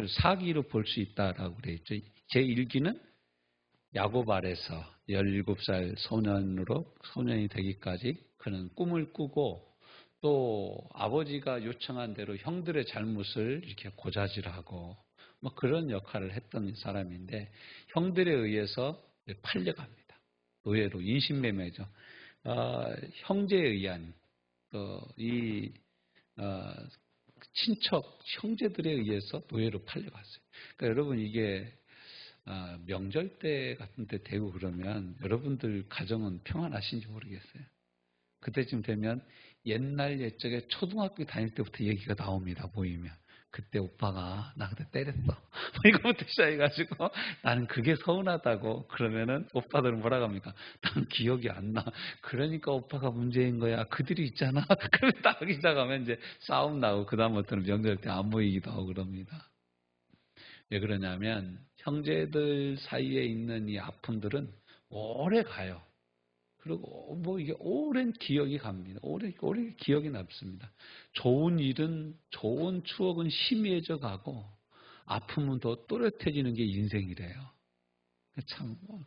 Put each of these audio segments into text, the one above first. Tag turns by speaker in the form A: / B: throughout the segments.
A: 사기로 볼 수 있다라고 그랬죠. 제1기는 야곱 아래서 17살 소년이 되기까지 그는 꿈을 꾸고 또 아버지가 요청한 대로 형들의 잘못을 이렇게 고자질하고 뭐 그런 역할을 했던 사람인데 형들에 의해서 팔려갑니다. 노예로 인신매매죠. 형제에 의한 이 친척 형제들에 의해서 노예로 팔려갔어요. 그러니까 여러분 이게 명절 때 같은 때 되고 그러면 여러분들 가정은 평안하신지 모르겠어요. 그때쯤 되면 옛날 옛적에 초등학교 다닐 때부터 얘기가 나옵니다. 모이면. 그때 오빠가 나 그때 때렸어. 이거부터 시작해가지고 나는 그게 서운하다고 그러면은 오빠들은 뭐라고 합니까? 난 기억이 안 나. 그러니까 오빠가 문제인 거야. 그들이 있잖아. 그러면 딱 하기 시작하면 이제 싸움 나고 그다음부터는 명절 때 안 모이기도 하고 그럽니다. 왜 그러냐면 형제들 사이에 있는 이 아픔들은 오래 가요. 그리고 뭐 이게 오랜 기억이 갑니다. 오래 기억이 남습니다. 좋은 일은 좋은 추억은 희미해져 가고 아픔은 더 또렷해지는 게 인생이래요.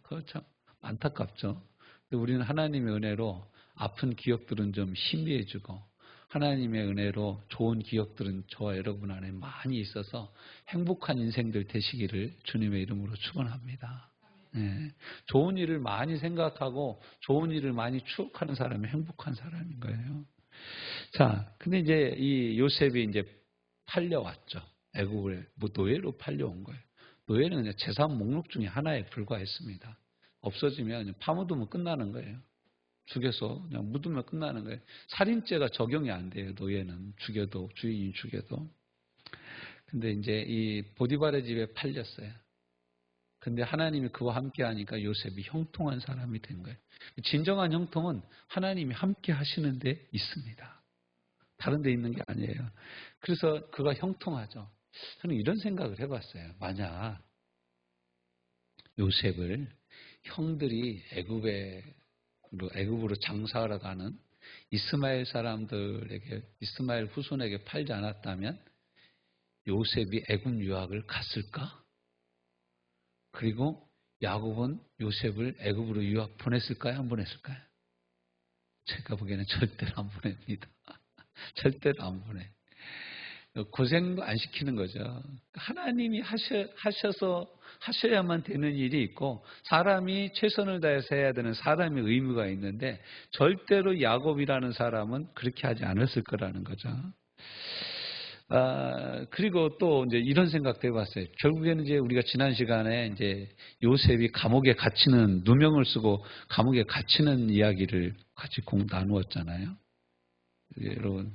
A: 그거 참 안타깝죠. 근데 우리는 하나님의 은혜로 아픈 기억들은 좀 희미해지고 하나님의 은혜로 좋은 기억들은 저와 여러분 안에 많이 있어서 행복한 인생들 되시기를 주님의 이름으로 축원합니다. 네. 좋은 일을 많이 생각하고 좋은 일을 많이 추억하는 사람이 행복한 사람인 거예요. 자, 근데 이제 이 요셉이 이제 팔려왔죠. 애국을 노예로 팔려온 거예요. 노예는 그냥 재산 목록 중에 하나에 불과했습니다. 없어지면 그냥 파묻으면 끝나는 거예요. 죽여서 그냥 묻으면 끝나는 거예요. 살인죄가 적용이 안 돼요. 노예는 죽여도 주인이 죽여도. 근데 이제 이 보디발의 집에 팔렸어요. 근데 하나님이 그와 함께 하니까 요셉이 형통한 사람이 된 거예요. 진정한 형통은 하나님이 함께 하시는 데 있습니다. 다른 데 있는 게 아니에요. 그래서 그가 형통하죠. 저는 이런 생각을 해봤어요. 만약 요셉을 형들이 애굽으로 장사하러 가는 이스마엘 사람들에게 이스마엘 후손에게 팔지 않았다면 요셉이 애굽 유학을 갔을까? 그리고 야곱은 요셉을 애굽으로 유학 보냈을까요? 안 보냈을까요? 제가 보기에는 절대로 안 보냅니다. 절대로 안 보내. 고생도 안 시키는 거죠. 하나님이 하셔야만 되는 일이 있고 사람이 최선을 다해서 해야 되는 사람의 의무가 있는데 절대로 야곱이라는 사람은 그렇게 하지 않았을 거라는 거죠. 그리고 또 이제 이런 생각도 해봤어요. 결국에는 이제 우리가 지난 시간에 이제 요셉이 감옥에 갇히는 누명을 쓰고 감옥에 갇히는 이야기를 같이 나누었잖아요. 여러분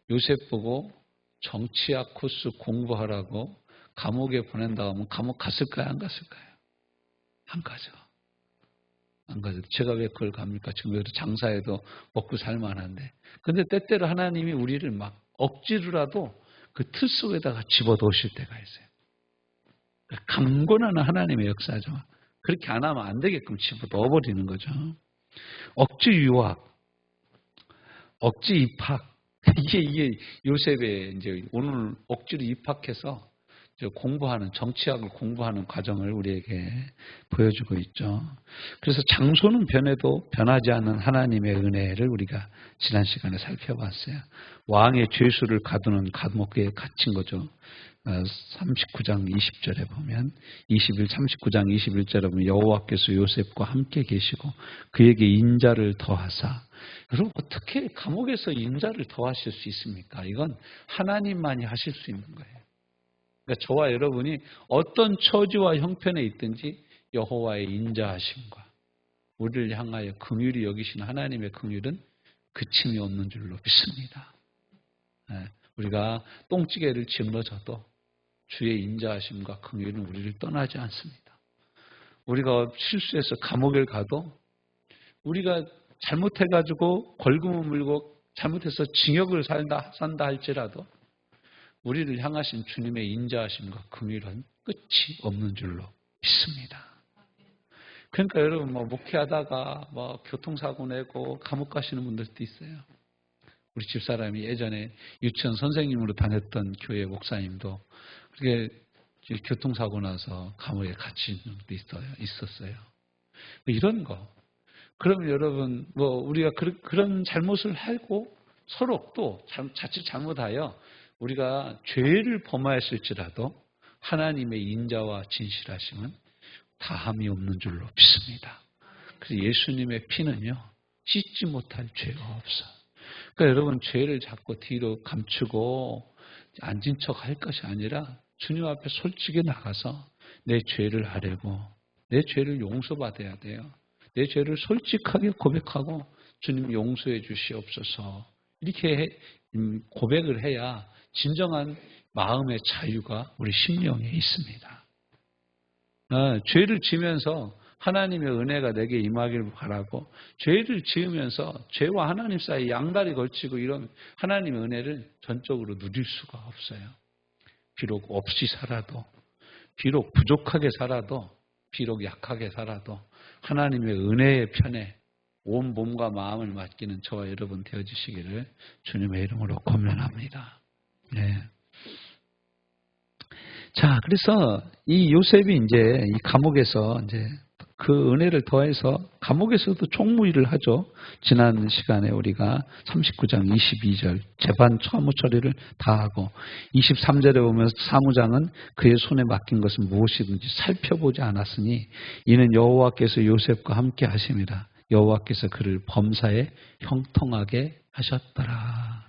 A: 요셉 보고 정치학 코스 공부하라고 감옥에 보낸다 하면 감옥 갔을까요? 안 갔을까요? 안 가죠. 안 가죠. 제가 왜 그걸 갑니까? 지금 여기서 장사해도 먹고 살만한데. 근데 때때로 하나님이 우리를 막 억지로라도 그 틀 속에다가 집어넣으실 때가 있어요. 강권하는 하나님의 역사죠. 그렇게 안 하면 안 되게끔 집어넣어버리는 거죠. 억지 유학, 억지 입학. 이게 요셉의 이제 오늘 억지로 입학해서 공부하는 정치학을 공부하는 과정을 우리에게 보여주고 있죠. 그래서 장소는 변해도 변하지 않는 하나님의 은혜를 우리가 지난 시간에 살펴봤어요. 왕의 죄수를 가두는 감옥에 갇힌 거죠. 39장 20절에 보면 39장 21절에 보면 여호와께서 요셉과 함께 계시고 그에게 인자를 더하사. 여러분 어떻게 감옥에서 인자를 더하실 수 있습니까? 이건 하나님만이 하실 수 있는 거예요. 그러니까 저와 여러분이 어떤 처지와 형편에 있든지 여호와의 인자하심과 우리를 향하여 긍휼히 여기신 하나님의 긍휼은 그침이 없는 줄로 믿습니다. 우리가 똥찌개를 짊어져도 주의 인자하심과 긍휼은 우리를 떠나지 않습니다. 우리가 실수해서 감옥에 가도 우리가 잘못해가지고 벌금을 물고 잘못해서 징역을 산다 할지라도 우리를 향하신 주님의 인자하심과 긍휼은 끝이 없는 줄로 믿습니다. 그러니까 여러분 목회하다가 교통사고 내고 감옥 가시는 분들도 있어요. 우리 집사람이 예전에 유치원 선생님으로 다녔던 교회 목사님도 그게 교통사고 나서 감옥에 갇힌 적도 있었어요. 이런 거. 그러면 여러분, 우리가 그런 잘못을 하고 서로 또 자칫 잘못하여 우리가 죄를 범하였을지라도 하나님의 인자와 진실하심은 다함이 없는 줄로 믿습니다. 그래서 예수님의 피는요, 씻지 못할 죄가 없어요. 그러니까 여러분, 죄를 자꾸 뒤로 감추고 앉은 척 할 것이 아니라 주님 앞에 솔직히 나가서 내 죄를 아뢰고 내 죄를 용서받아야 돼요. 내 죄를 솔직하게 고백하고 주님 용서해 주시옵소서. 이렇게 고백을 해야 진정한 마음의 자유가 우리 심령에 있습니다. 죄를 지면서 하나님의 은혜가 내게 임하기를 바라고, 죄를 지으면서 죄와 하나님 사이 양다리 걸치고 이런 하나님의 은혜를 전적으로 누릴 수가 없어요. 비록 없이 살아도, 비록 부족하게 살아도, 비록 약하게 살아도 하나님의 은혜의 편에 온 몸과 마음을 맡기는 저와 여러분 되어주시기를 주님의 이름으로 권면합니다. 네. 자, 그래서 이 요셉이 이제 이 감옥에서 이제 그 은혜를 더해서 감옥에서도 총무일을 하죠. 지난 시간에 우리가 39장 22절 재판 처무 처리를 다 하고 23절에 보면 사무장은 그의 손에 맡긴 것은 무엇이든지 살펴보지 않았으니 이는 여호와께서 요셉과 함께 하심이라. 여호와께서 그를 범사에 형통하게 하셨더라.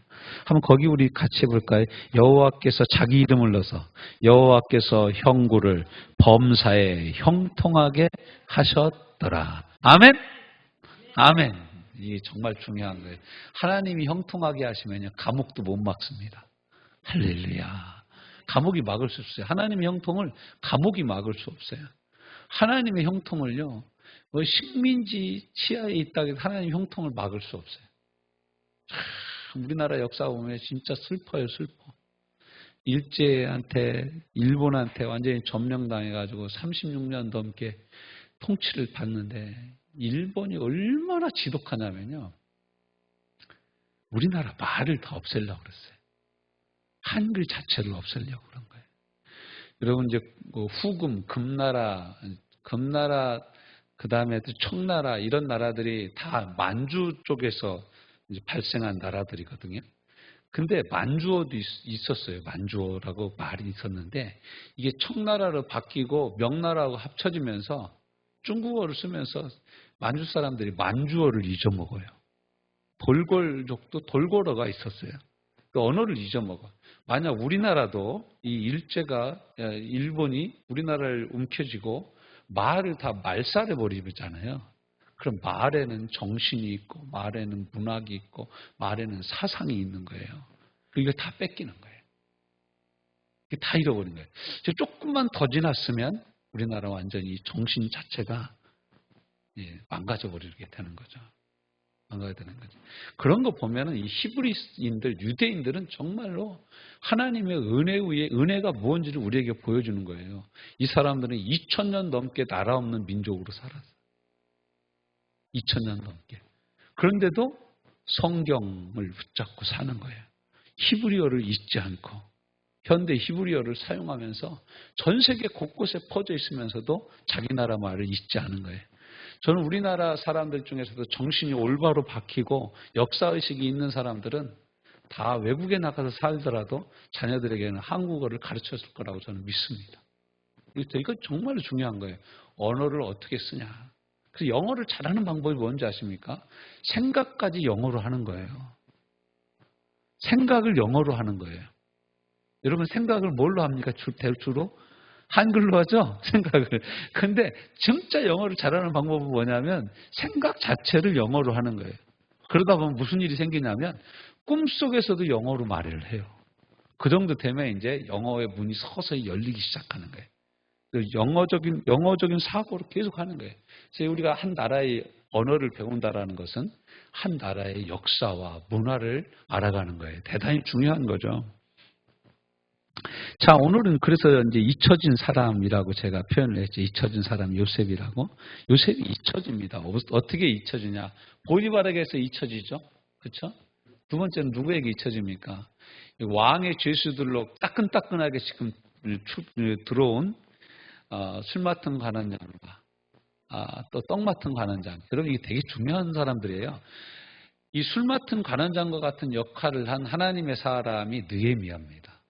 A: 한번 거기 우리 같이 해볼까요? 여호와께서 자기 이름을 넣어서 여호와께서 형구를 범사에 형통하게 하셨더라. 아멘? 아멘. 이게 정말 중요한 거예요. 하나님이 형통하게 하시면요, 감옥도 못 막습니다. 할렐루야. 감옥이 막을 수 없어요. 하나님의 형통을 감옥이 막을 수 없어요. 하나님의 형통을요, 식민지 치하에 있다고 해서 하나님의 형통을 막을 수 없어요. 우리나라 역사 보면 진짜 슬퍼요, 슬퍼. 일본한테 완전히 점령당해가지고 36년 넘게 통치를 받는데, 일본이 얼마나 지독하냐면요, 우리나라 말을 다 없애려고 그랬어요. 한글 자체를 없애려고 그런 거예요. 여러분, 이제 후금, 금나라, 그 다음에 청나라, 이런 나라들이 다 만주 쪽에서 이제 발생한 나라들이거든요. 근데 만주어도 있었어요. 만주어라고 말이 있었는데, 이게 청나라로 바뀌고 명나라하고 합쳐지면서 중국어를 쓰면서 만주 사람들이 만주어를 잊어먹어요. 돌골족도 돌고어가 있었어요. 그 언어를 잊어먹어. 만약 우리나라도 이 일본이 우리나라를 움켜쥐고 말을 다 말살해버리잖아요. 그럼 말에는 정신이 있고, 말에는 문학이 있고, 말에는 사상이 있는 거예요. 이거 다 뺏기는 거예요. 이게 다 잃어버린 거예요. 조금만 더 지났으면 우리나라 완전히 정신 자체가 망가져버리게 되는 거죠. 망가져되는 거죠. 그런 거 보면은 이 히브리인들, 유대인들은 정말로 하나님의 은혜가 무엇인지를 우리에게 보여주는 거예요. 이 사람들은 2000년 넘게 나라 없는 민족으로 살았어요. 2000년 넘게. 그런데도 성경을 붙잡고 사는 거예요. 히브리어를 잊지 않고 현대 히브리어를 사용하면서 전 세계 곳곳에 퍼져 있으면서도 자기 나라 말을 잊지 않은 거예요. 저는 우리나라 사람들 중에서도 정신이 올바로 박히고 역사의식이 있는 사람들은 다 외국에 나가서 살더라도 자녀들에게는 한국어를 가르쳤을 거라고 저는 믿습니다. 이거 정말 중요한 거예요. 언어를 어떻게 쓰냐. 그래서 영어를 잘하는 방법이 뭔지 아십니까? 생각까지 영어로 하는 거예요. 생각을 영어로 하는 거예요. 여러분, 생각을 뭘로 합니까? 주로? 한글로 하죠? 생각을. 근데 진짜 영어를 잘하는 방법은 뭐냐면 생각 자체를 영어로 하는 거예요. 그러다 보면 무슨 일이 생기냐면 꿈속에서도 영어로 말을 해요. 그 정도 되면 이제 영어의 문이 서서히 열리기 시작하는 거예요. 영어적인 사고로 계속 하는 거예요. 그래서 우리가 한 나라의 언어를 배운다라는 것은 한 나라의 역사와 문화를 알아가는 거예요. 대단히 중요한 거죠. 자, 오늘은 그래서 이제 잊혀진 사람이라고 제가 표현을 했죠. 잊혀진 사람 요셉이라고. 요셉이 잊혀집니다. 어떻게 잊혀지냐? 보디바락에서 잊혀지죠. 그렇죠? 두 번째는 누구에게 잊혀집니까? 왕의 죄수들로 따끈따끈하게 지금 들어온 술 맡은 관원장과 또 떡 맡은 관원장. 여러분 이게 되게 중요한 사람들이에요. 이 술 맡은 관원장과 같은 역할을 한 하나님의 사람이 느헤미야입니다.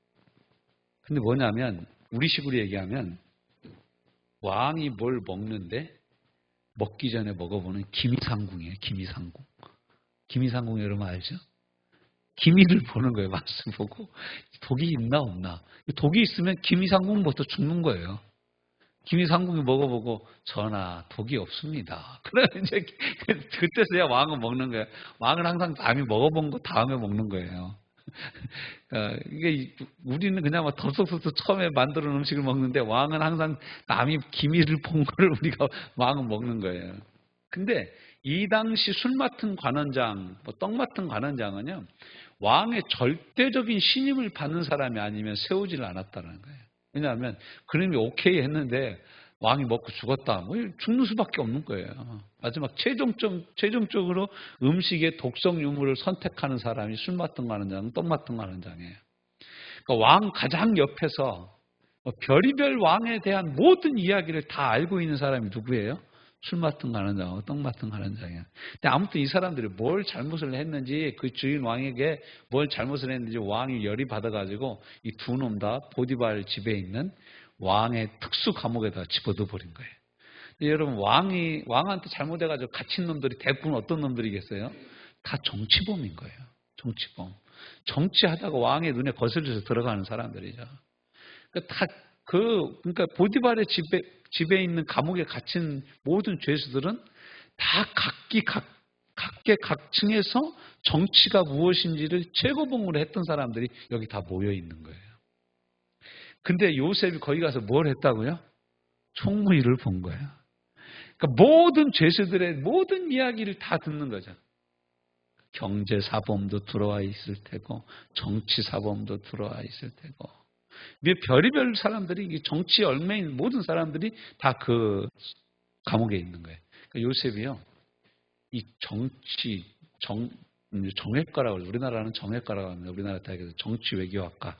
A: 근데 뭐냐면 우리식으로 얘기하면 왕이 뭘 먹는데 먹기 전에 먹어보는 기미상궁이에요. 기미상궁. 기미상궁 여러분 알죠? 기미를 보는 거예요. 맛을 보고 독이 있나 없나. 독이 있으면 기미상궁부터 죽는 거예요. 기미상궁이 먹어보고 전하 독이 없습니다. 그래 이제 그때서야 왕은 먹는 거예요. 왕은 항상 남이 먹어본 거 다음에 먹는 거예요. 이게 우리는 그냥 막 덥석덥석 처음에 만들어 놓은 음식을 먹는데 왕은 항상 남이 기미를 본 거를 우리가 왕은 먹는 거예요. 근데 이 당시 술 맡은 관원장, 떡 맡은 관원장은요 왕의 절대적인 신임을 받는 사람이 아니면 세우지를 않았다는 거예요. 왜냐하면 그놈이 오케이 했는데 왕이 먹고 죽었다. 뭐 죽는 수밖에 없는 거예요. 마지막 최종적으로 음식의 독성 유무를 선택하는 사람이 술 맡은 관원장, 떡 맡은 관원장이에요. 그러니까 왕 가장 옆에서 별의별 왕에 대한 모든 이야기를 다 알고 있는 사람이 누구예요? 술 맡은 관원장하고 떡 맡은 관원장이에요. 근데 아무튼 이 사람들이 뭘 잘못을 했는지 그 주인 왕에게 뭘 잘못을 했는지 왕이 열이 받아가지고 이 두 놈 다 보디발 집에 있는 왕의 특수 감옥에다 집어넣어 버린 거예요. 여러분 왕한테 잘못해가지고 갇힌 놈들이 대부분 어떤 놈들이겠어요? 다 정치범인 거예요. 정치범. 정치하다가 왕의 눈에 거슬려서 들어가는 사람들이죠. 그러니까 보디발의 집에 있는 감옥에 갇힌 모든 죄수들은 다 각계각층에서 정치가 무엇인지를 최고봉으로 했던 사람들이 여기 다 모여 있는 거예요. 근데 요셉이 거기 가서 뭘 했다고요? 총무일을 본 거예요. 그러니까 모든 죄수들의 모든 이야기를 다 듣는 거죠. 경제사범도 들어와 있을 테고 정치사범도 들어와 있을 테고 별의별 사람들이 정치 얽매인 모든 사람들이 다 그 감옥에 있는 거예요. 그러니까 요셉이요. 이 정외과라고 우리나라는 정외과라고 합니다. 우리나라 대학에서 정치외교학과.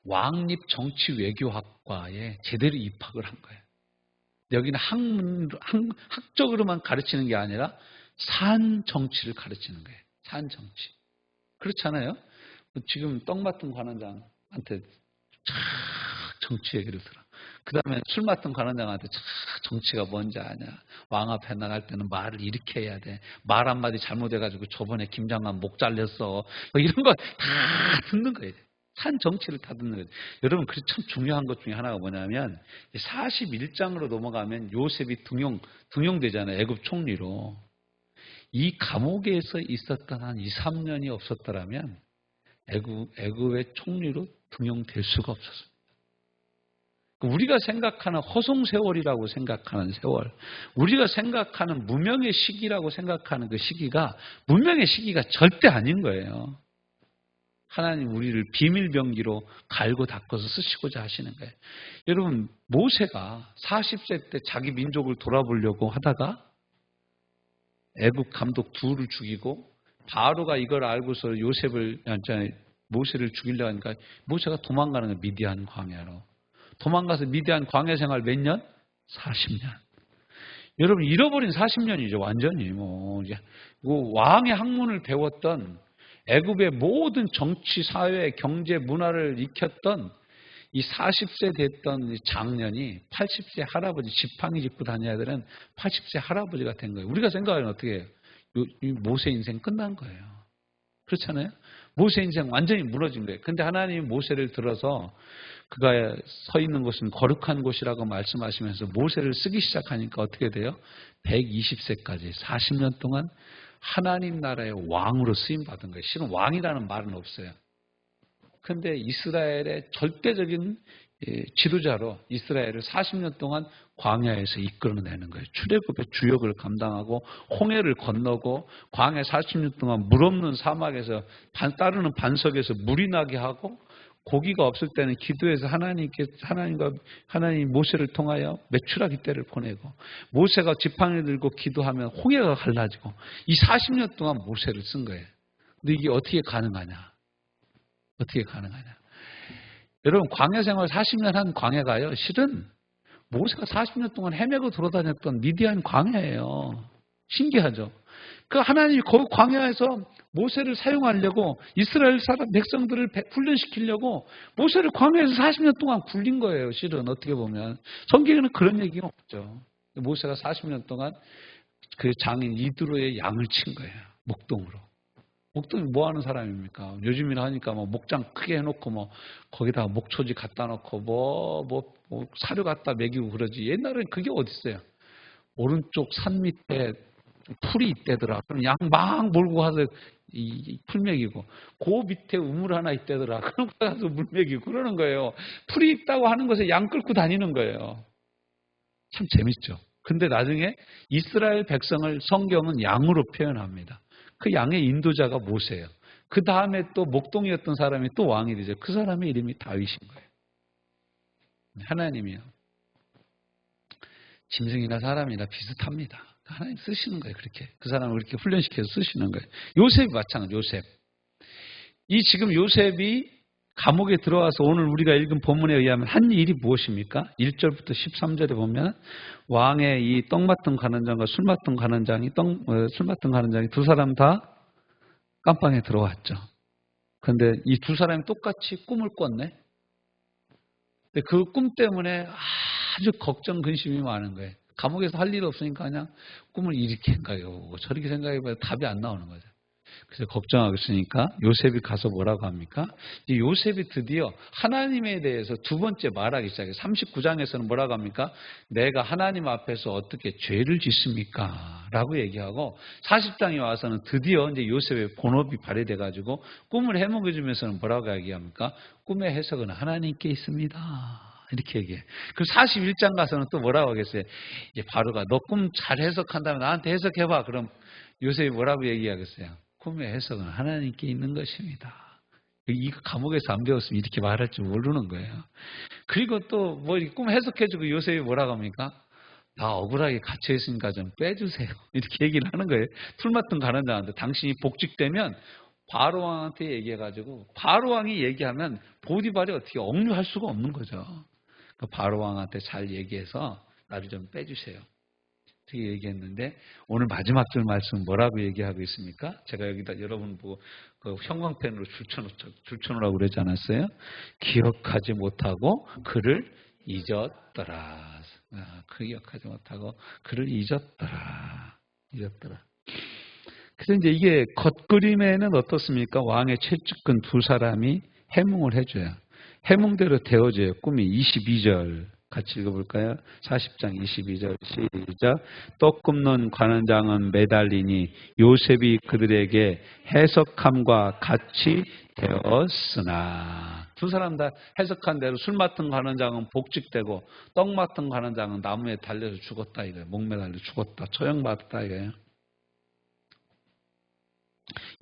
A: 왕립 정치외교학과에 제대로 입학을 한 거예요. 여기는 학적으로만 가르치는 게 아니라 산 정치를 가르치는 거예요. 산 정치. 그렇잖아요. 지금 떡 맡은 관원장한테 정치 얘기를 들어. 그 다음에 술 맡은 관원장한테 정치가 뭔지 아냐. 왕 앞에 나갈 때는 말을 이렇게 해야 돼. 말 한마디 잘못해가지고 저번에 김장관 목 잘렸어. 이런 거 다 듣는 거예요. 산 정치를 다 듣는 거예요. 여러분, 그게 참 중요한 것 중에 하나가 뭐냐면 41장으로 넘어가면 요셉이 등용되잖아요. 애굽 총리로. 이 감옥에서 있었던 한 2, 3년이 없었더라면 애굽의 총리로 등용될 수가 없었습니다. 우리가 생각하는 허송세월이라고 생각하는 세월, 우리가 생각하는 무명의 시기라고 생각하는 그 시기가 무명의 시기가 절대 아닌 거예요. 하나님 우리를 비밀병기로 갈고 닦아서 쓰시고자 하시는 거예요. 여러분, 모세가 40세 때 자기 민족을 돌아보려고 하다가 애굽 감독 둘을 죽이고 바로가 이걸 알고서 모세를 죽이려고 하니까 모세가 도망가는 거예요. 미디안 광야로. 도망가서 미디안 광야 생활 몇 년? 40년. 여러분, 잃어버린 40년이죠. 완전히 왕의 학문을 배웠던 애굽의 모든 정치, 사회, 경제, 문화를 익혔던 이 40세 됐던 장년이 80세 할아버지, 지팡이 짚고 다녀야 되는 80세 할아버지가 된 거예요. 우리가 생각하면 어떻게 해요? 모세 인생 끝난 거예요. 그렇잖아요? 모세 인생 완전히 무너진 거예요. 근데 하나님이 모세를 들어서 그가 서 있는 곳은 거룩한 곳이라고 말씀하시면서 모세를 쓰기 시작하니까 어떻게 돼요? 120세까지 40년 동안 하나님 나라의 왕으로 쓰임받은 거예요. 실은 왕이라는 말은 없어요. 그런데 이스라엘의 절대적인 지도자로 이스라엘을 40년 동안 광야에서 이끌어내는 거예요. 출애굽의 주역을 감당하고 홍해를 건너고 광야 40년 동안 물 없는 사막에서 따르는 반석에서 물이 나게 하고 고기가 없을 때는 기도해서 하나님 모세를 통하여 메추라기 떼를 보내고 모세가 지팡이를 들고 기도하면 홍해가 갈라지고 이 40년 동안 모세를 쓴 거예요. 근데 이게 어떻게 가능하냐? 어떻게 가능하냐? 여러분 광야 생활 40년 한 광야가요. 실은 모세가 40년 동안 헤매고 돌아다녔던 미디안 광야예요. 신기하죠. 그 하나님이 그 광야에서 모세를 사용하려고 이스라엘 사람 백성들을 훈련시키려고 모세를 광야에서 40년 동안 굴린 거예요. 실은 어떻게 보면 성경에는 그런 얘기가 없죠. 모세가 40년 동안 그 장인 이드로의 양을 친 거예요. 목동으로. 목동이 뭐 하는 사람입니까? 요즘이나 하니까 뭐 목장 크게 해놓고 뭐 거기다가 목초지 갖다 놓고 뭐 사료 갖다 먹이고 그러지. 옛날엔 그게 어딨어요? 오른쪽 산 밑에 풀이 있대더라. 그럼 양 막 몰고 가서 이 풀 먹이고, 그 밑에 우물 하나 있대더라. 그럼 가서 물 먹이고 그러는 거예요. 풀이 있다고 하는 것에 양 끌고 다니는 거예요. 참 재밌죠. 근데 나중에 이스라엘 백성을 성경은 양으로 표현합니다. 그 양의 인도자가 모세예요. 그 다음에 또 목동이었던 사람이 또 왕이 되죠. 그 사람의 이름이 다윗인 거예요. 하나님이요. 짐승이나 사람이나 비슷합니다. 하나님 쓰시는 거예요. 그렇게. 그 사람을 그렇게 훈련시켜서 쓰시는 거예요. 요셉이 마찬가지. 요셉. 이 지금 요셉이 감옥에 들어와서 오늘 우리가 읽은 본문에 의하면 한 일이 무엇입니까? 1절부터 13절에 보면 왕의 이 떡 맡은 관원장과 술 맡은 관원장이 두 사람 다 깜빵에 들어왔죠. 그런데 이 두 사람이 똑같이 꿈을 꿨네. 근데 그 꿈 때문에 아주 걱정 근심이 많은 거예요. 감옥에서 할 일 없으니까 그냥 꿈을 이렇게 생각해보고 저렇게 생각해봐도 답이 안 나오는 거죠. 그래서 걱정하고 있으니까 요셉이 가서 뭐라고 합니까? 이 요셉이 드디어 하나님에 대해서 두 번째 말하기 시작해요. 39장에서는 뭐라고 합니까? 내가 하나님 앞에서 어떻게 죄를 짓습니까? 라고 얘기하고 40장에 와서는 드디어 이제 요셉의 본업이 발휘돼가지고 꿈을 해먹여주면서는 뭐라고 얘기합니까? 꿈의 해석은 하나님께 있습니다. 이렇게 얘기해. 그 41장 가서는 또 뭐라고 하겠어요? 이제 바로가 너 꿈 잘 해석한다면 나한테 해석해봐. 그럼 요셉이 뭐라고 얘기하겠어요? 꿈의 해석은 하나님께 있는 것입니다. 이 감옥에서 안 배웠으면 이렇게 말할 줄 모르는 거예요. 그리고 또 뭐 꿈 해석해주고 요셉이 뭐라고 합니까? 나 억울하게 갇혀있으니까 좀 빼주세요. 이렇게 얘기를 하는 거예요. 풀 맡은 가난자한테 당신이 복직되면 바로왕한테 얘기해가지고 바로왕이 얘기하면 보디발이 어떻게 억류할 수가 없는 거죠. 바로왕한테 잘 얘기해서 나를 좀 빼주세요. 어떻게 얘기했는데 오늘 마지막 절 말씀 뭐라고 얘기하고 있습니까? 제가 여기다 여러분 보고 그 형광펜으로 줄쳐놓으라고 그러지 않았어요? 기억하지 못하고 그를 잊었더라. 기억하지 못하고 그를 잊었더라. 그래서 이제 이게 겉그림에는 어떻습니까? 왕의 최측근 두 사람이 해몽을 해줘요. 해몽대로 되어져요. 꿈이 22절 같이 읽어볼까요? 40장 22절 시작. 떡 굽는 관원장은 매달리니 요셉이 그들에게 해석함과 같이 되었으나 두 사람 다 해석한 대로 술 맡은 관원장은 복직되고 떡 맡은 관원장은 나무에 달려서 죽었다 이거예요. 목매달려 죽었다. 처형받았다 이거예요.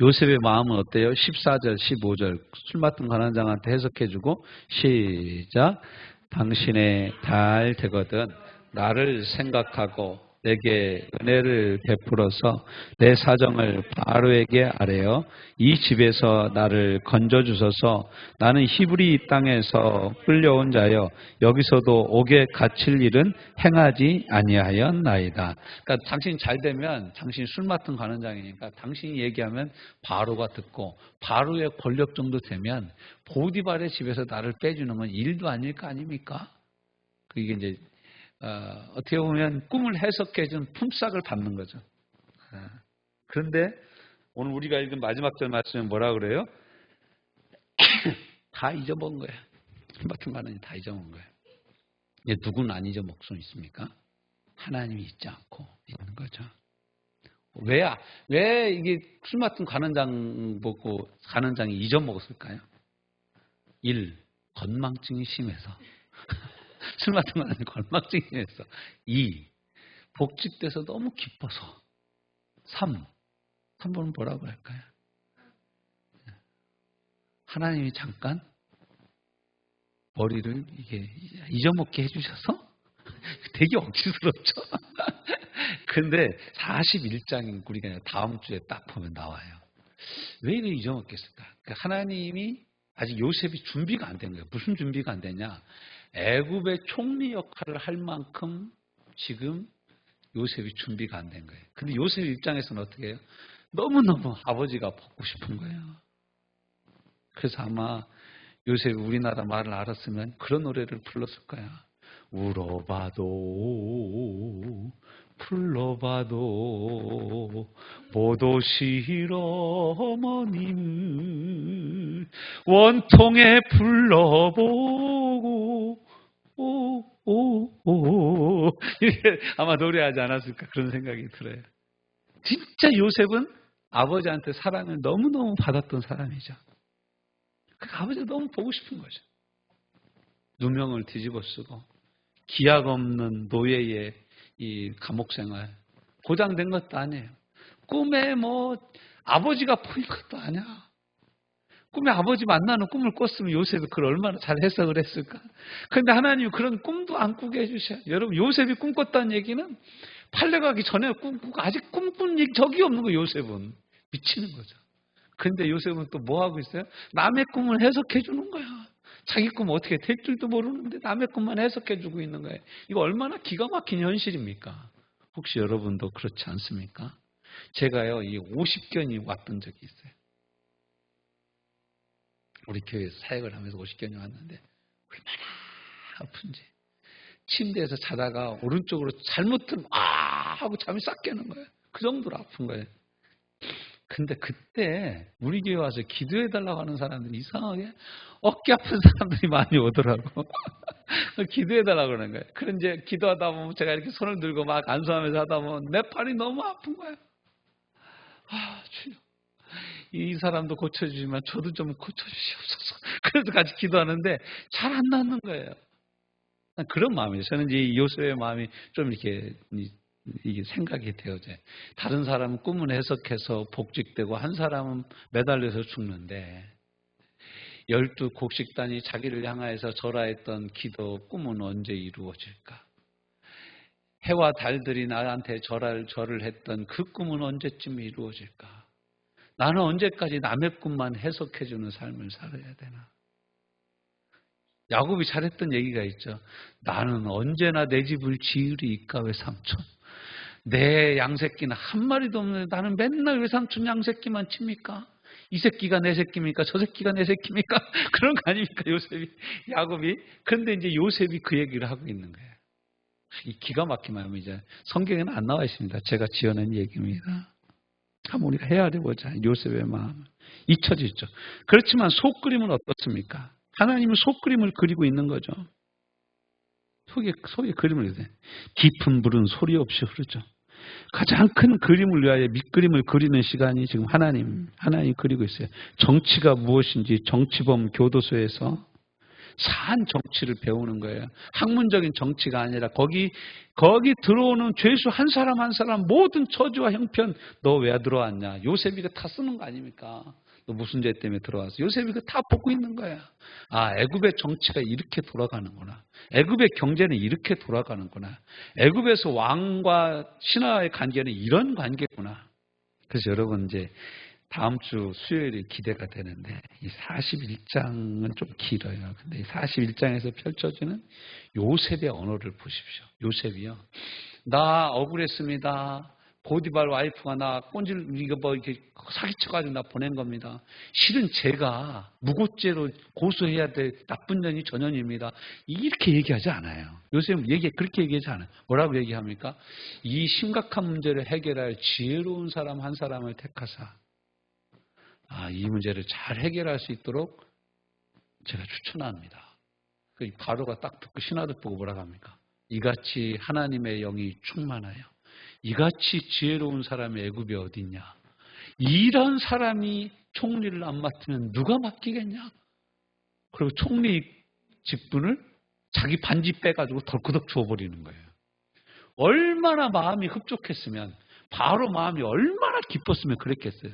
A: 요셉의 마음은 어때요? 14절, 15절 술 맡은 관원장한테 해석해주고 시작. 당신의 달 되거든 나를 생각하고 내게 은혜를 베풀어서 내 사정을 바로에게 아뢰어 이 집에서 나를 건져주소서. 나는 히브리 땅에서 끌려온 자여 여기서도 옥에 갇힐 일은 행하지 아니하였나이다. 그러니까 당신이 잘 되면 당신이 술 맡은 관원장이니까 당신이 얘기하면 바로가 듣고 바로의 권력 정도 되면 보디발의 집에서 나를 빼주는 건 일도 아닐 거 아닙니까? 그게 이제 어떻게 보면 꿈을 해석해준 품삯을 받는 거죠. 그런데 오늘 우리가 읽은 마지막 절 말씀은 뭐라 그래요? 다 잊어먹은 거예요. 같은 거는 다 잊어먹은 거예요. 이제 누구는 안 잊어먹을 수 있습니까? 하나님이 잊지 않고 있는 거죠. 왜 이게 술 맡은 관원장 보고 관원장이 잊어먹었을까요? 1. 건망증이 심해서. 술 맡은 건 아니고 건망증이 심해서. 2. 복직돼서 너무 기뻐서. 3번은 뭐라고 할까요? 하나님이 잠깐 머리를 이게 잊어먹게 해주셔서 되게 억지스럽죠. 근데 41장인 우리가 다음 주에 딱 보면 나와요. 왜 이걸 잊어먹겠을까? 그러니까 하나님이 아직 요셉이 준비가 안 된 거예요. 무슨 준비가 안 되냐? 애굽의 총리 역할을 할 만큼 지금 요셉이 준비가 안 된 거예요. 근데 요셉 입장에서는 어떻게 해요? 너무너무 아버지가 보고 싶은 거예요. 그래서 아마 요셉이 우리나라 말을 알았으면 그런 노래를 불렀을 거야. 울어봐도 불러봐도 못 오실 어머님을 원통에 불러보고 오오오 이렇게 아마 노래하지 않았을까 그런 생각이 들어요. 진짜 요셉은 아버지한테 사랑을 너무너무 받았던 사람이죠. 아버지가 너무 보고 싶은 거죠. 누명을 뒤집어 쓰고 기약 없는 노예의 이 감옥 생활 보장된 것도 아니에요. 꿈에 뭐 아버지가 보인 것도 아니야. 꿈에 아버지 만나는 꿈을 꿨으면 요셉이 그걸 얼마나 잘 해석을 했을까. 그런데 하나님이 그런 꿈도 안 꾸게 해주셔요. 여러분 요셉이 꿈꿨다는 얘기는 팔려가기 전에 꿈꾸고 아직 꿈꾼 적이 없는 거예요. 요셉은 미치는 거죠. 그런데 요셉은 또 뭐 하고 있어요? 남의 꿈을 해석해 주는 거야. 자기 꿈 어떻게 될 줄도 모르는데 남의 꿈만 해석해 주고 있는 거예요. 이거 얼마나 기가 막힌 현실입니까? 혹시 여러분도 그렇지 않습니까? 제가요, 이 50견이 왔던 적이 있어요. 우리 교회에서 사역을 하면서 50견이 왔는데 얼마나 아픈지. 침대에서 자다가 오른쪽으로 잘못 들면 하고 잠이 싹 깨는 거예요. 그 정도로 아픈 거예요. 근데 그때 우리 교회 와서 기도해달라고 하는 사람들이 이상하게 어깨 아픈 사람들이 많이 오더라고. 기도해달라고 그러는 거예요. 그런 이제 기도하다 보면 제가 이렇게 손을 들고 막 안수하면서 하다 보면 내 팔이 너무 아픈 거예요. 주여. 이 사람도 고쳐주지만 저도 좀 고쳐주시옵소서. 그래서 같이 기도하는데 잘 안 낫는 거예요. 그런 마음이에요. 저는 이제 요셉의 마음이 좀 이렇게 이게 생각이 되어져요. 다른 사람은 꿈을 해석해서 복직되고 한 사람은 매달려서 죽는데 12 곡식단이 자기를 향하여서 절하했던 기도 꿈은 언제 이루어질까? 해와 달들이 나한테 절을 했던 그 꿈은 언제쯤 이루어질까? 나는 언제까지 남의 꿈만 해석해주는 삶을 살아야 되나? 야곱이 잘했던 얘기가 있죠. 나는 언제나 내 집을 지으리 이까 외삼촌. 내 양새끼는 한 마리도 없는데 나는 맨날 외삼촌 양새끼만 칩니까? 이 새끼가 내 새끼입니까? 저 새끼가 내 새끼입니까? 그런 거 아닙니까? 야곱이. 그런데 이제 요셉이 그 얘기를 하고 있는 거예요. 이 기가 막힌 마음이 이제 성경에는 안 나와 있습니다. 제가 지어낸 얘기입니다. 한번 우리가 헤아려 보자. 요셉의 마음. 잊혀지죠. 그렇지만 속그림은 어떻습니까? 하나님은 속그림을 그리고 있는 거죠. 속에 그림을 그려요. 깊은 물은 소리 없이 흐르죠. 가장 큰 그림을 위하여 밑그림을 그리는 시간이 지금 하나님이 그리고 있어요. 정치가 무엇인지 정치범 교도소에서 산 정치를 배우는 거예요. 학문적인 정치가 아니라 거기 들어오는 죄수 한 사람 한 사람 모든 처지와 형편 너 왜 들어왔냐. 요셉이 다 쓰는 거 아닙니까? 너 무슨 죄 때문에 들어와서 요셉이 다 보고 있는 거야. 애굽의 정치가 이렇게 돌아가는구나. 애굽의 경제는 이렇게 돌아가는구나. 애굽에서 왕과 신하의 관계는 이런 관계구나. 그래서 여러분 이제 다음 주 수요일이 기대가 되는데 이 41장은 좀 길어요. 근데 이 41장에서 펼쳐지는 요셉의 언어를 보십시오. 요셉이요. 나 억울했습니다. 보디발 와이프가 나 이렇게 사기쳐가지고 나 보낸 겁니다. 실은 제가 무고죄로 고소해야 될 나쁜 년이 전현입니다. 이렇게 얘기하지 않아요. 요셉은 그렇게 얘기하지 않아요. 뭐라고 얘기합니까? 이 심각한 문제를 해결할 지혜로운 사람 한 사람을 택하사 이 문제를 잘 해결할 수 있도록 제가 추천합니다. 바로가 딱 듣고 신하들 보고 뭐라고 합니까? 이같이 하나님의 영이 충만하여 이같이 지혜로운 사람이 애굽에 어디 있냐? 이런 사람이 총리를 안 맡으면 누가 맡기겠냐? 그리고 총리 직분을 자기 반지 빼가지고 덜커덕 줘버리는 거예요. 얼마나 마음이 흡족했으면 바로 마음이 얼마나 기뻤으면 그랬겠어요.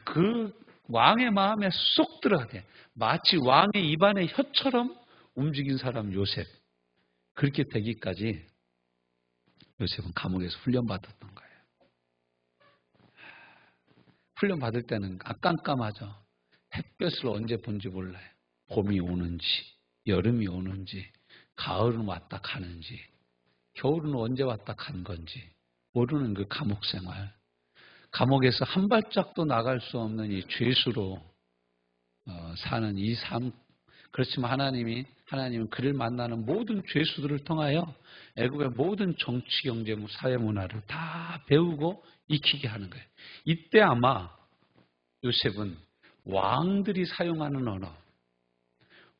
A: 그 왕의 마음에 쏙 들어가게 마치 왕의 입안의 혀처럼 움직인 사람 요셉. 그렇게 되기까지 요셉은 감옥에서 훈련받았던 거예요. 훈련받을 때는 깜깜하죠. 햇볕을 언제 본지 몰라요. 봄이 오는지, 여름이 오는지, 가을은 왔다 가는지, 겨울은 언제 왔다 간 건지 모르는 그 감옥 생활. 감옥에서 한 발짝도 나갈 수 없는 이 죄수로 사는 이 삶. 그렇지만 하나님은 그를 만나는 모든 죄수들을 통하여 애굽의 모든 정치, 경제, 사회 문화를 다 배우고 익히게 하는 거예요. 이때 아마 요셉은 왕들이 사용하는 언어,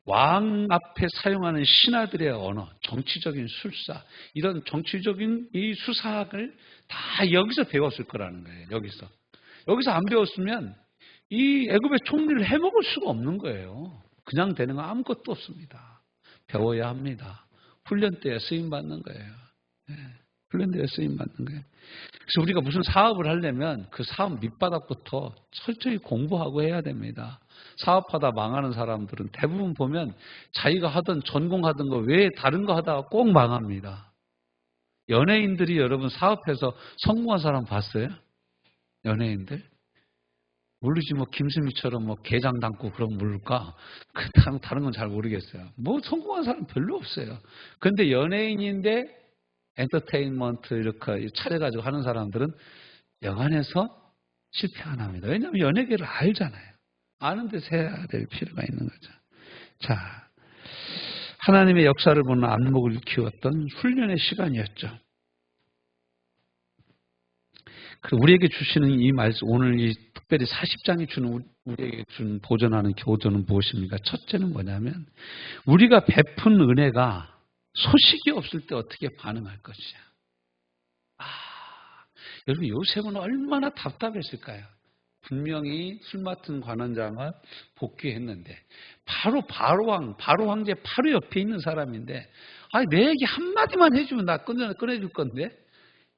A: 왕 앞에 사용하는 신하들의 언어, 정치적인 술사, 이런 정치적인 이 수사학을 다 여기서 배웠을 거라는 거예요. 여기서 안 배웠으면 이 애굽의 총리를 해먹을 수가 없는 거예요. 그냥 되는 거 아무것도 없습니다. 배워야 합니다. 훈련 때에 쓰임 받는 거예요. 네, 훈련 때에 쓰임 받는 거예요. 그래서 우리가 무슨 사업을 하려면 그 사업 밑바닥부터 철저히 공부하고 해야 됩니다. 사업하다 망하는 사람들은 대부분 보면 자기가 하던 전공하던 거 외에 다른 거 하다가 꼭 망합니다. 연예인들이 여러분 사업해서 성공한 사람 봤어요? 연예인들? 모르지 뭐 김수미처럼 뭐 게장 담고 그런 모를까? 다른 건 잘 모르겠어요. 뭐 성공한 사람 별로 없어요. 그런데 연예인인데 엔터테인먼트 이렇게 차려가지고 하는 사람들은 영안에서 실패 안 합니다. 왜냐하면 연예계를 알잖아요. 아는 데서 해야 될 필요가 있는 거죠. 자, 하나님의 역사를 보는 안목을 키웠던 훈련의 시간이었죠. 우리에게 주시는 이 말씀, 오늘 이 특별히 40장이 주는 우리에게 준 보존하는 교훈은 무엇입니까? 첫째는 뭐냐면 우리가 베푼 은혜가 소식이 없을 때 어떻게 반응할 것이냐. 여러분 요셉은 얼마나 답답했을까요? 분명히 술 맡은 관원장을 복귀했는데 바로 황제 바로 옆에 있는 사람인데 내 얘기 한마디만 해주면 나 꺼내줄 건데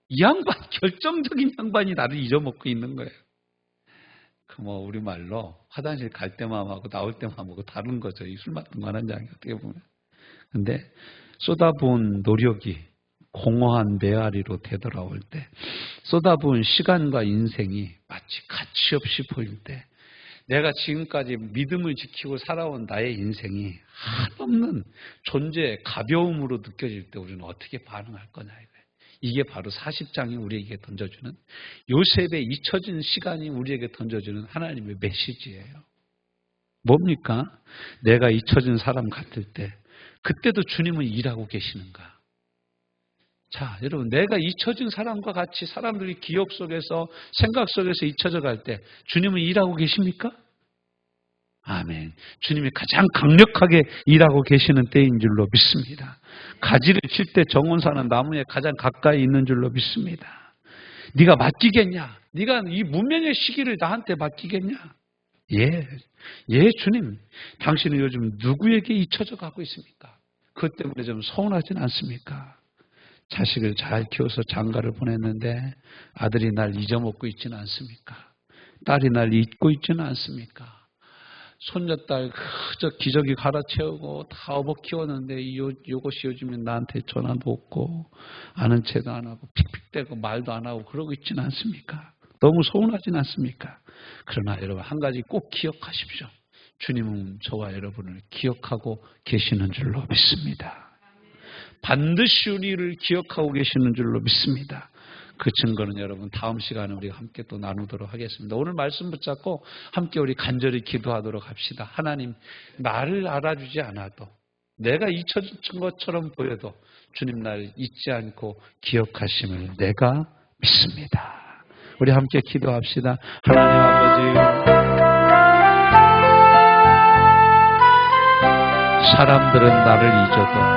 A: 이 양반, 결정적인 양반이 나를 잊어먹고 있는 거예요. 우리말로 화장실 갈 때만 하고 나올 때만 하고 다른 거죠. 이 술 맡은 관원장이 어떻게 보면. 근데 쏟아부은 노력이 공허한 메아리로 되돌아올 때, 쏟아부은 시간과 인생이 마치 가치 없이 보일 때, 내가 지금까지 믿음을 지키고 살아온 나의 인생이 한없는 존재의 가벼움으로 느껴질 때 우리는 어떻게 반응할 거냐 이거예요. 이게 바로 40장이 우리에게 던져주는, 요셉의 잊혀진 시간이 우리에게 던져주는 하나님의 메시지예요. 뭡니까? 내가 잊혀진 사람 같을 때 그때도 주님은 일하고 계시는가? 자, 여러분, 내가 잊혀진 사람과 같이 사람들이 기억 속에서, 생각 속에서 잊혀져 갈 때 주님은 일하고 계십니까? 아멘. 주님이 가장 강력하게 일하고 계시는 때인 줄로 믿습니다. 가지를 칠 때 정원사는 나무에 가장 가까이 있는 줄로 믿습니다. 네가 맡기겠냐? 네가 이 문명의 시기를 나한테 맡기겠냐? 예, 주님. 당신은 요즘 누구에게 잊혀져 가고 있습니까? 그것 때문에 좀 서운하진 않습니까? 자식을 잘 키워서 장가를 보냈는데 아들이 날 잊어먹고 있지는 않습니까? 딸이 날 잊고 있지는 않습니까? 손녀딸 그저 기저귀 갈아채우고 다 업어 키웠는데 이것이 요즘에 나한테 전화도 없고 아는 체도 안 하고 픽픽대고 말도 안 하고 그러고 있지는 않습니까? 너무 서운하진 않습니까? 그러나 여러분 한 가지 꼭 기억하십시오. 주님은 저와 여러분을 기억하고 계시는 줄로 믿습니다. 반드시 우리를 기억하고 계시는 줄로 믿습니다. 그 증거는 여러분 다음 시간에 우리가 함께 또 나누도록 하겠습니다. 오늘 말씀 붙잡고 함께 우리 간절히 기도하도록 합시다. 하나님, 나를 알아주지 않아도 내가 잊혀진 것처럼 보여도 주님 날 잊지 않고 기억하심을 내가 믿습니다. 우리 함께 기도합시다. 하나님 아버지, 사람들은 나를 잊어도